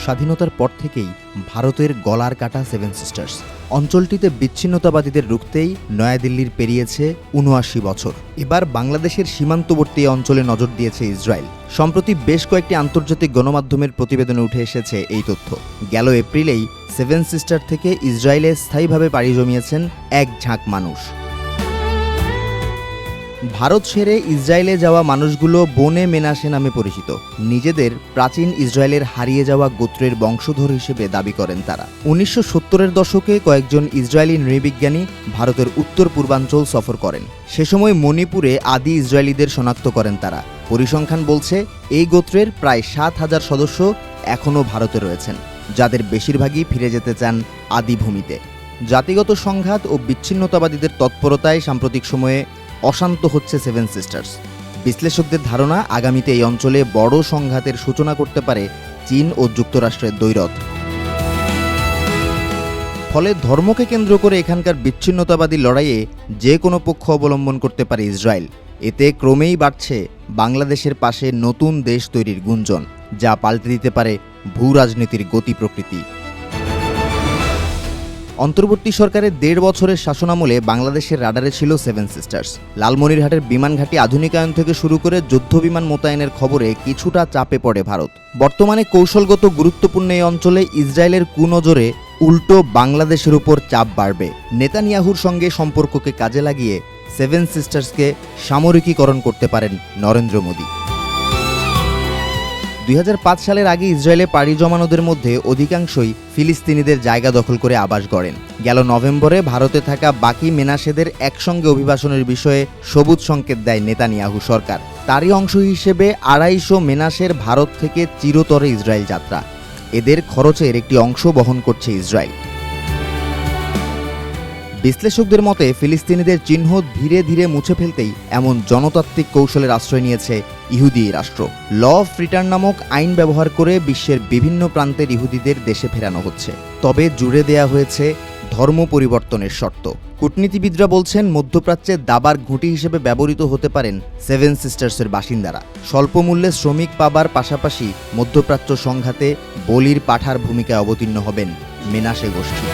স্বাধীনতার পর থেকেই ভারতের গলার কাটা সেভেন সিস্টার্স অঞ্চলটিতে বিচ্ছিন্নতাবাদীদের রুখতেই নয়াদিল্লির পেরিয়েছে ৭৯ বছর। এবার বাংলাদেশের সীমান্তবর্তী অঞ্চলে নজর দিয়েছে ইসরায়েল। সম্প্রতি বেশ কয়েকটি আন্তর্জাতিক গণমাধ্যমের প্রতিবেদনে উঠে এসেছে এই তথ্য। গেল এপ্রিলেই সেভেন সিস্টার থেকে ইসরায়েলে স্থায়ীভাবে পাড়ি জমিয়েছেন এক ঝাঁক মানুষ। ভারত ছেড়ে ইসরায়েলে যাওয়া মানুষগুলো বনে মেনাসে নামে পরিচিত। নিজেদের প্রাচীন ইসরায়েলের হারিয়ে যাওয়া গোত্রের বংশধর হিসেবে দাবি করেন তারা। ১৯৭০-এর দশকে কয়েকজন ইসরায়েলি নৃবিজ্ঞানী ভারতের উত্তর পূর্বাঞ্চল সফর করেন। সে সময় মণিপুরে আদি ইসরায়েলিদের শনাক্ত করেন তারা। পরিসংখ্যান বলছে এই গোত্রের প্রায় ৭,০০০ সদস্য এখনও ভারতে রয়েছেন, যাদের বেশিরভাগই ফিরে যেতে চান আদিভূমিতে। জাতিগত সংঘাত ও বিচ্ছিন্নতাবাদীদের তৎপরতায় সাম্প্রতিক সময়ে অশান্ত হচ্ছে সেভেন সিস্টার্স। বিশ্লেষকদের ধারণা, আগামীতে এই অঞ্চলে বড় সংঘাতের সূচনা করতে পারে চীন ও যুক্তরাষ্ট্রের দ্বৈরথ। ফলে ধর্মকে কেন্দ্র করে এখানকার বিচ্ছিন্নতাবাদী লড়াইয়ে যে কোনো পক্ষ অবলম্বন করতে পারে ইসরায়েল। এতে ক্রমেই বাড়ছে বাংলাদেশের পাশে নতুন দেশ তৈরির গুঞ্জন, যা পাল্টে দিতে পারে ভূ রাজনীতির গতি প্রকৃতি। অন্তর্বর্তী সরকারের ১.৫ বছরের শাসনামলে বাংলাদেশের রাডারে ছিল সেভেন সিস্টার্স। লালমনিরহাটের বিমানঘাটি আধুনিকায়ন থেকে শুরু করে যুদ্ধবিমান মোতায়েনের খবরে কিছুটা চাপে পড়ে ভারত। বর্তমানে কৌশলগত গুরুত্বপূর্ণ এই অঞ্চলে ইসরায়েলের কুনজরে উল্টো বাংলাদেশের উপর চাপ বাড়বে। নেতানিয়াহুর সঙ্গে সম্পর্ককে কাজে লাগিয়ে সেভেন সিস্টার্সকে সামরিকীকরণ করতে পারেন নরেন্দ্র মোদী। ২০০৫ সালের আগে ইসরায়েলে পাড়ি জমানোদের মধ্যে অধিকাংশই ফিলিস্তিনিদের জায়গা দখল করে আবাস গড়েন। গেল নভেম্বরে ভারতে থাকা বাকি মেনাসেদের একসঙ্গে অভিবাসনের বিষয়ে সবুজ সংকেত দেয় নেতানিয়াহু সরকার। তারই অংশ হিসেবে ২৫০ মেনাসের ভারত থেকে চিরতরে ইসরায়েল যাত্রা। এদের খরচের একটি অংশ বহন করছে ইসরায়েল। বিশ্লেষকদের মতে ফিলিস্তিনিদের চিহ্ন ধীরে ধীরে মুছে ফেলতেই এমন জনতাত্ত্বিক কৌশলের আশ্রয় নিয়েছে ইহুদি রাষ্ট্র। ল অফ রিটার্ন নামক আইন ব্যবহার করে বিশ্বের বিভিন্ন প্রান্তের ইহুদিদের দেশে ফেরানো হচ্ছে। তবে জুড়ে দেয়া হয়েছে ধর্ম পরিবর্তনের শর্ত। কূটনীতিবিদরা বলছেন, মধ্যপ্রাচ্যে দাবার ঘুঁটি হিসেবে ব্যবহৃত হতে পারেন সেভেন সিস্টার্সের বাসিন্দারা। স্বল্প মূল্যে শ্রমিক পাবার পাশাপাশি মধ্যপ্রাচ্য সংঘাতে বলির পাঠার ভূমিকায় অবতীর্ণ হবেন মেনাসে গোষ্ঠী।